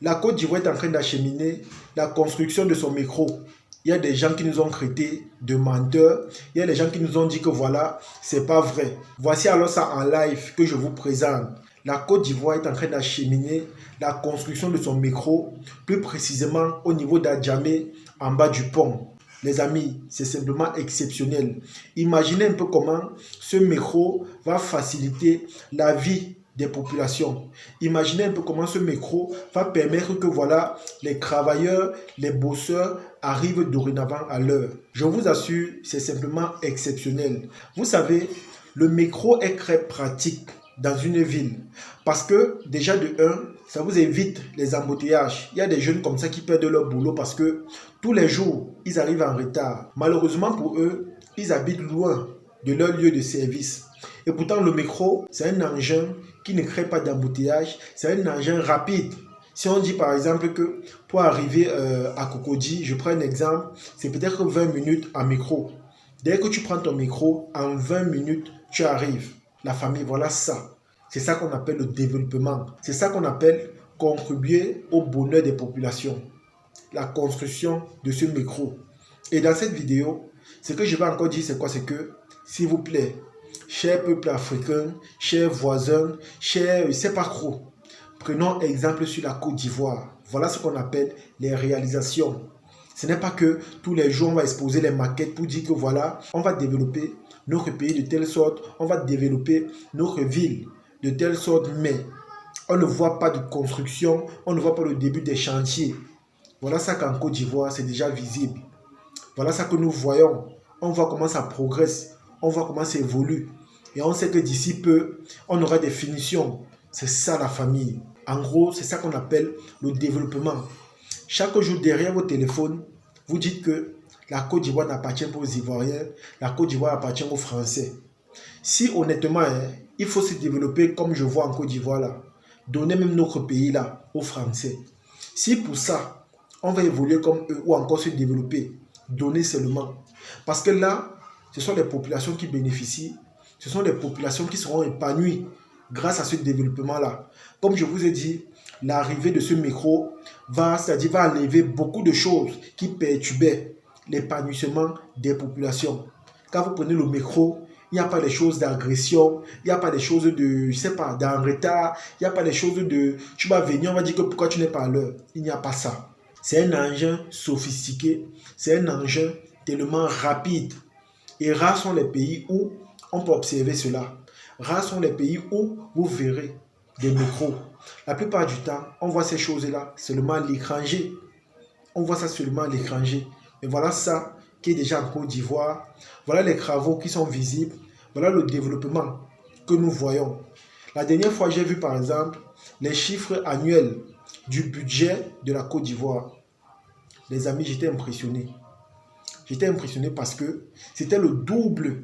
La Côte d'Ivoire est en train d'acheminer la construction de son métro. Il y a des gens qui nous ont traités de menteurs. Il y a des gens qui nous ont dit que voilà, c'est pas vrai. Voici alors ça en live que je vous présente. La Côte d'Ivoire est en train d'acheminer la construction de son métro, plus précisément au niveau d'Adjamé, en bas du pont. Les amis, c'est simplement exceptionnel. Imaginez un peu comment ce métro va faciliter la vie des populations. Imaginez un peu comment ce métro va permettre que voilà, les travailleurs, les bosseurs arrivent dorénavant à l'heure. Je vous assure, c'est simplement exceptionnel. Vous savez, le métro est très pratique dans une ville parce que déjà de 1, ça vous évite les embouteillages. Il y a des jeunes comme ça qui perdent leur boulot parce que tous les jours, ils arrivent en retard. Malheureusement pour eux, ils habitent loin de leur lieu de service. Et pourtant, le métro, c'est un engin qui ne crée pas d'embouteillage. C'est un engin rapide. Si on dit par exemple que pour arriver à Cocody, je prends un exemple, c'est peut-être 20 minutes en métro. Dès que tu prends ton métro, en 20 minutes, tu arrives. La famille, voilà ça. C'est ça qu'on appelle le développement. C'est ça qu'on appelle contribuer au bonheur des populations. La construction de ce métro. Et dans cette vidéo, ce que je vais encore dire, c'est quoi? C'est que, s'il vous plaît, chers peuples africains, chers voisins, chers, je ne sais pas trop, prenons exemple sur la Côte d'Ivoire. Voilà ce qu'on appelle les réalisations. Ce n'est pas que tous les jours on va exposer les maquettes pour dire que voilà, on va développer notre pays de telle sorte, on va développer notre ville de telle sorte, mais on ne voit pas de construction, on ne voit pas le début des chantiers. Voilà ça qu'en Côte d'Ivoire, c'est déjà visible. Voilà ça que nous voyons. On voit comment ça progresse, on voit comment ça évolue. Et on sait que d'ici peu, on aura des finitions. C'est ça la famille. En gros, c'est ça qu'on appelle le développement. Chaque jour, derrière vos téléphones, vous dites que la Côte d'Ivoire n'appartient pas aux Ivoiriens, la Côte d'Ivoire appartient aux Français. Si honnêtement, il faut se développer comme je vois en Côte d'Ivoire là, donner même notre pays là aux Français. Si pour ça, on va évoluer comme eux ou encore se développer, donner seulement. Parce que là, ce sont les populations qui bénéficient, ce sont les populations qui seront épanouies grâce à ce développement-là. Comme je vous ai dit, l'arrivée de ce métro va enlever beaucoup de choses qui perturbaient l'épanouissement des populations. Quand vous prenez le métro, il n'y a pas des choses d'agression, il n'y a pas des choses de, je sais pas, d'en retard, il n'y a pas des choses de, tu vas venir, on va dire que pourquoi tu n'es pas à l'heure. Il n'y a pas ça. C'est un engin sophistiqué, c'est un engin tellement rapide. Et rares sont les pays où on peut observer cela. Rares sont les pays où vous verrez des métros. La plupart du temps, on voit ces choses-là seulement à l'étranger. On voit ça seulement à l'étranger. Et voilà ça qui est déjà en Côte d'Ivoire. Voilà les travaux qui sont visibles. Voilà le développement que nous voyons. La dernière fois, j'ai vu par exemple les chiffres annuels du budget de la Côte d'Ivoire. Les amis, j'étais impressionné. J'étais impressionné parce que c'était le double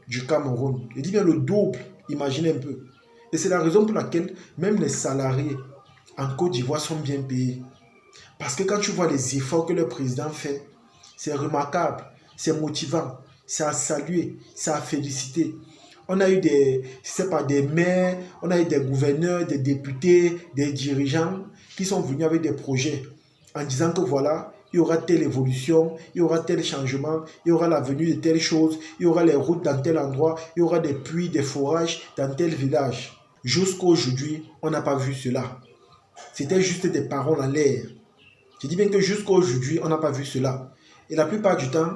du Cameroun. Je dis bien le double, imaginez un peu. Et c'est la raison pour laquelle même les salariés en Côte d'Ivoire sont bien payés. Parce que quand tu vois les efforts que le président fait, c'est remarquable, c'est motivant, c'est à saluer, c'est à féliciter. On a eu des maires, on a eu des gouverneurs, des députés, des dirigeants qui sont venus avec des projets en disant que voilà, il y aura telle évolution, il y aura tel changement, il y aura la venue de telle chose, il y aura les routes dans tel endroit, il y aura des puits, des forages dans tel village. Jusqu'à aujourd'hui, on n'a pas vu cela. C'était juste des paroles en l'air. Je dis bien que jusqu'à aujourd'hui, on n'a pas vu cela. Et la plupart du temps,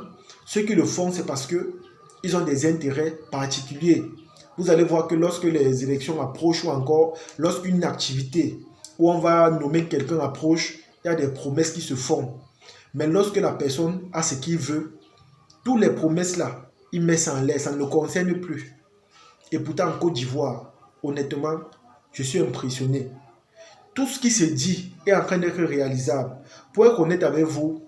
ceux qui le font, c'est parce qu'ils ont des intérêts particuliers. Vous allez voir que lorsque les élections approchent ou encore lorsqu'une activité où on va nommer quelqu'un approche, il y a des promesses qui se font. Mais lorsque la personne a ce qu'il veut, toutes les promesses là, il met ça en l'air, ça ne le concerne plus. Et pourtant en Côte d'Ivoire, honnêtement, je suis impressionné. Tout ce qui se dit est en train d'être réalisable. Pour être honnête avec vous,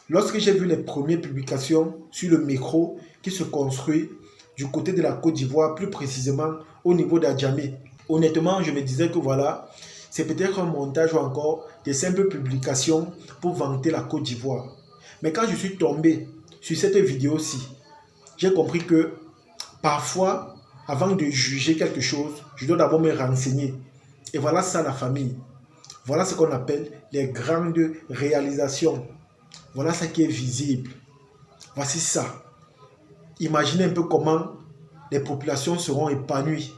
lorsque j'ai vu les premières publications sur le métro qui se construit du côté de la Côte d'Ivoire, plus précisément au niveau d'Adjamé, honnêtement, je me disais que voilà, c'est peut-être un montage ou encore des simples publications pour vanter la Côte d'Ivoire. Mais quand je suis tombé sur cette vidéo-ci, j'ai compris que parfois, avant de juger quelque chose, je dois d'abord me renseigner. Et voilà ça la famille. Voilà ce qu'on appelle les grandes réalisations. Voilà ce qui est visible. Voici ça. Imaginez un peu comment les populations seront épanouies.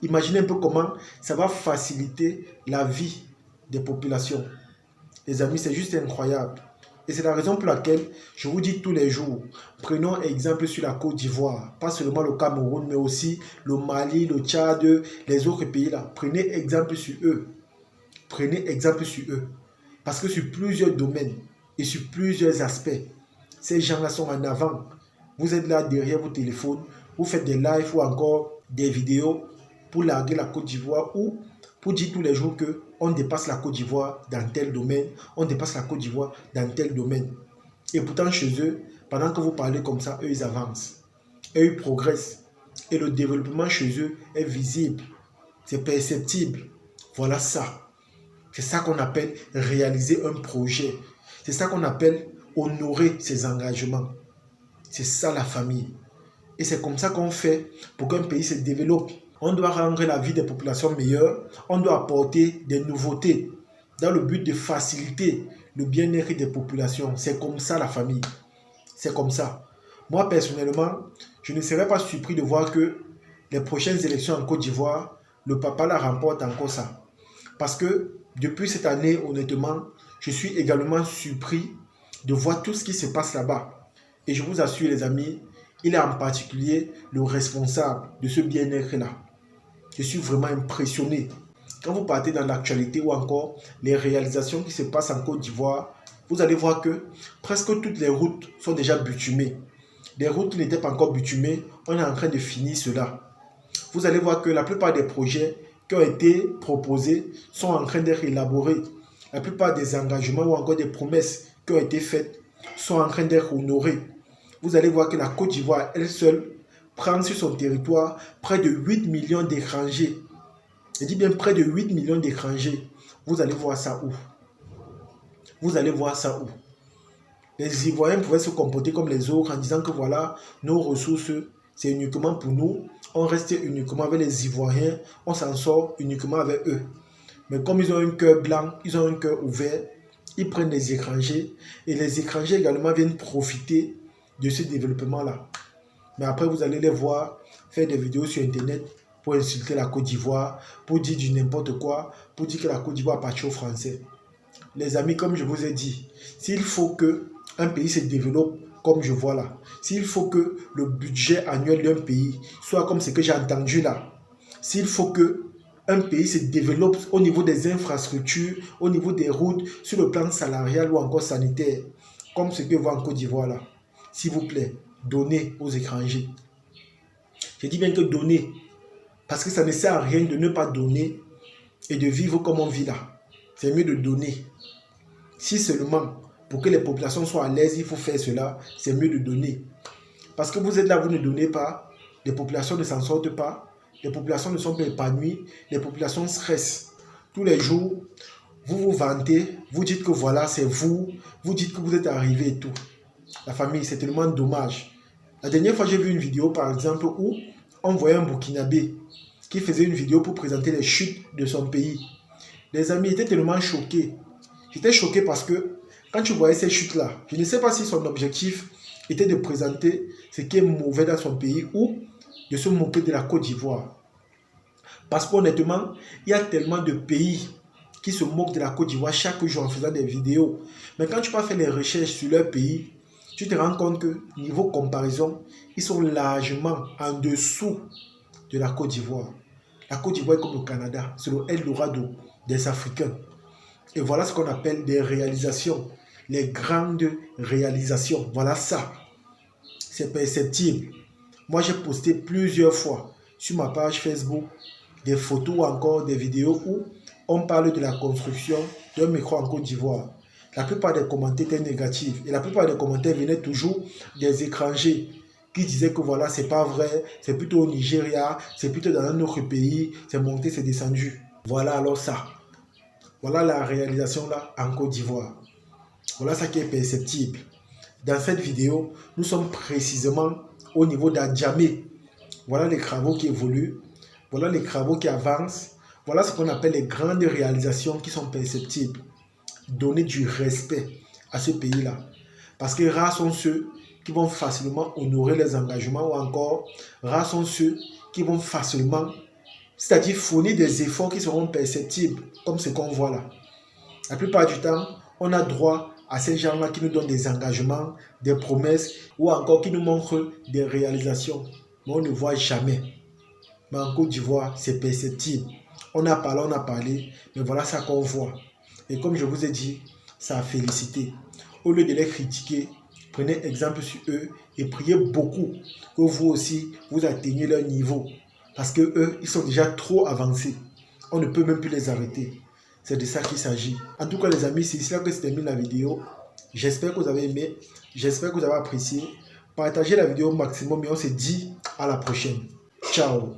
Imaginez un peu comment ça va faciliter la vie des populations. Les amis, c'est juste incroyable. Et c'est la raison pour laquelle je vous dis tous les jours, prenons exemple sur la Côte d'Ivoire, pas seulement le Cameroun, mais aussi le Mali, le Tchad, les autres pays là. Prenez exemple sur eux. Prenez exemple sur eux. Parce que sur plusieurs domaines et sur plusieurs aspects, ces gens-là sont en avant. Vous êtes là derrière vos téléphones, vous faites des lives ou encore des vidéos pour larguer la Côte d'Ivoire ou pour dire tous les jours qu'on dépasse la Côte d'Ivoire dans tel domaine, on dépasse la Côte d'Ivoire dans tel domaine. Et pourtant chez eux, pendant que vous parlez comme ça, eux ils avancent, eux ils progressent. Et le développement chez eux est visible, c'est perceptible. Voilà ça. C'est ça qu'on appelle réaliser un projet. C'est ça qu'on appelle honorer ses engagements. C'est ça la famille. Et c'est comme ça qu'on fait pour qu'un pays se développe. On doit rendre la vie des populations meilleure. On doit apporter des nouveautés dans le but de faciliter le bien-être des populations. C'est comme ça la famille. C'est comme ça. Moi, personnellement, je ne serais pas surpris de voir que les prochaines élections en Côte d'Ivoire, le papa la remporte encore ça. Parce que depuis cette année, honnêtement, je suis également surpris de voir tout ce qui se passe là-bas. Et je vous assure, les amis, il est en particulier le responsable de ce bien-être-là. Je suis vraiment impressionné. Quand vous partez dans l'actualité ou encore les réalisations qui se passent en Côte d'Ivoire, vous allez voir que presque toutes les routes sont déjà bitumées. Les routes qui n'étaient pas encore bitumées, on est en train de finir cela. Vous allez voir que la plupart des projets qui ont été proposés sont en train d'être élaborés. La plupart des engagements ou encore des promesses qui ont été faites sont en train d'être honorées. Vous allez voir que la Côte d'Ivoire, elle seule, prend sur son territoire près de 8 millions d'étrangers. Je dis bien près de 8 millions d'étrangers. Vous allez voir ça où? Vous allez voir ça où? Les Ivoiriens pouvaient se comporter comme les autres en disant que voilà, nos ressources, c'est uniquement pour nous. On reste uniquement avec les Ivoiriens. On s'en sort uniquement avec eux. Mais comme ils ont un cœur blanc, ils ont un cœur ouvert, ils prennent les étrangers. Et les étrangers également viennent profiter de ce développement-là. Mais après, vous allez les voir faire des vidéos sur Internet pour insulter la Côte d'Ivoire, pour dire du n'importe quoi, pour dire que la Côte d'Ivoire appartient aux Français. Les amis, comme je vous ai dit, s'il faut qu'un pays se développe comme je vois là, s'il faut que le budget annuel d'un pays soit comme ce que j'ai entendu là, s'il faut qu'un pays se développe au niveau des infrastructures, au niveau des routes, sur le plan salarial ou encore sanitaire, comme ce que voit en Côte d'Ivoire là, s'il vous plaît, donnez aux étrangers. Je dis bien que donner, parce que ça ne sert à rien de ne pas donner et de vivre comme on vit là. C'est mieux de donner. Si seulement pour que les populations soient à l'aise, il faut faire cela, c'est mieux de donner. Parce que vous êtes là, vous ne donnez pas, les populations ne s'en sortent pas, les populations ne sont pas épanouies, les populations stressent. Tous les jours, vous vous vantez, vous dites que voilà, c'est vous, vous dites que vous êtes arrivé et tout. La famille, c'est tellement dommage. La dernière fois, j'ai vu une vidéo, par exemple, où on voyait un Burkinabé qui faisait une vidéo pour présenter les chutes de son pays. Les amis étaient tellement choqués. J'étais choqué parce que quand tu voyais ces chutes-là, je ne sais pas si son objectif était de présenter ce qui est mauvais dans son pays ou de se moquer de la Côte d'Ivoire. Parce qu'honnêtement, il y a tellement de pays qui se moquent de la Côte d'Ivoire chaque jour en faisant des vidéos. Mais quand tu vas faire les recherches sur leur pays, tu te rends compte que, niveau comparaison, ils sont largement en dessous de la Côte d'Ivoire. La Côte d'Ivoire est comme le Canada, c'est le Eldorado des Africains. Et voilà ce qu'on appelle des réalisations, les grandes réalisations. Voilà ça. C'est perceptible. Moi, j'ai posté plusieurs fois sur ma page Facebook des photos ou encore des vidéos où on parle de la construction d'un micro en Côte d'Ivoire. La plupart des commentaires étaient négatifs et la plupart des commentaires venaient toujours des étrangers qui disaient que voilà, c'est pas vrai, c'est plutôt au Nigeria, c'est plutôt dans un autre pays, c'est monté, c'est descendu. Voilà alors ça. Voilà la réalisation là en Côte d'Ivoire. Voilà ça qui est perceptible. Dans cette vidéo, nous sommes précisément au niveau d'Adjamé. Voilà les travaux qui évoluent. Voilà les travaux qui avancent. Voilà ce qu'on appelle les grandes réalisations qui sont perceptibles. Donner du respect à ce pays-là. Parce que rares sont ceux qui vont facilement honorer les engagements ou encore rares sont ceux qui vont facilement, c'est-à-dire fournir des efforts qui seront perceptibles, comme ce qu'on voit là. La plupart du temps, on a droit à ces gens-là qui nous donnent des engagements, des promesses ou encore qui nous montrent des réalisations. Mais on ne voit jamais. Mais en Côte d'Ivoire, c'est perceptible. On a parlé, mais voilà ça qu'on voit. Et comme je vous ai dit, ça a félicité. Au lieu de les critiquer, prenez exemple sur eux et priez beaucoup que vous aussi, vous atteigniez leur niveau. Parce que eux, ils sont déjà trop avancés. On ne peut même plus les arrêter. C'est de ça qu'il s'agit. En tout cas, les amis, c'est ici que se termine la vidéo. J'espère que vous avez aimé. J'espère que vous avez apprécié. Partagez la vidéo au maximum et on se dit à la prochaine. Ciao.